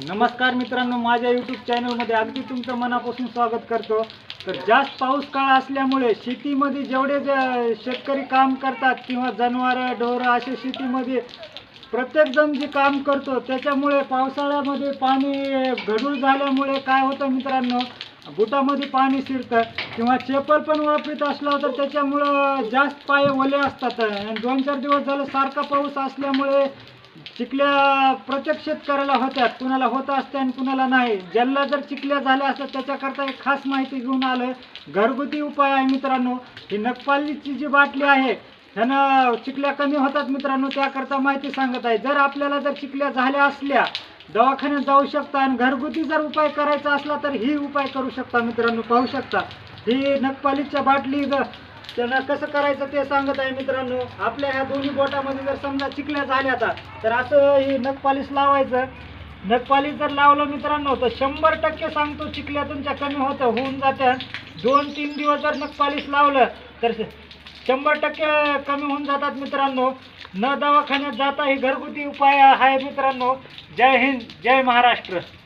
नमस्कार मित्रांनो, माझ्या यूट्यूब चॅनलमध्ये अगदी तुमचं मनापासून स्वागत करतो। तर जास्त पाऊस काळ असल्यामुळे शेतीमध्ये जेवढे शेतकरी काम करतात किंवा जनावर ढोर असे शेतीमध्ये प्रत्येक जण जे काम करतो त्याच्यामुळे पावसाळ्यामध्ये पाणी गढूळ झाल्यामुळे काय होतं मित्रांनो, बुटामध्ये पाणी शिरतं किंवा चप्पल पण वापरत असला तर त्याच्यामुळं जास्त पाय ओले असतात। आणि 2-4 दिवस झालं सारखा पाऊस असल्यामुळे चिखल्या प्रत्येक शेतकऱ्याला होत्यात, कुणाला होत असते आणि कुणाला नाही। ज्यांना जर चिखल्या झाल्या असतात त्याच्याकरता एक खास माहिती घेऊन आलोय। घरगुती उपाय आहे मित्रांनो। ही नगपालीची जी बाटली आहे ह्यानं चिखल्या कमी होतात मित्रांनो, त्याकरता माहिती सांगत आहे। जर आपल्याला जर चिखल्या झाल्या असल्या दवाखान्यात जाऊ शकता आणि घरगुती जर उपाय करायचा असला तर ही उपाय करू शकता मित्रांनो। पाहू शकता ही नगपालीच्या बाटली त्यांना कसं करायचं ते सांगत आहे मित्रांनो। आपल्या ह्या दोन्ही बोटामध्ये जर समजा चिखल्या झाल्या तर असं ही नगपालिश लावायचं। नगपालिश जर लावलं मित्रांनो तर 100% सांगतो चिखल्या तुमच्या कमी होऊन जात्या। 2-3 दिवस जर नगपालिश लावलं तर 100% कमी होऊन जातात मित्रांनो। न दवाखान्यात जाता ही घरगुती उपाय आहे मित्रांनो। जय हिंद, जय महाराष्ट्र।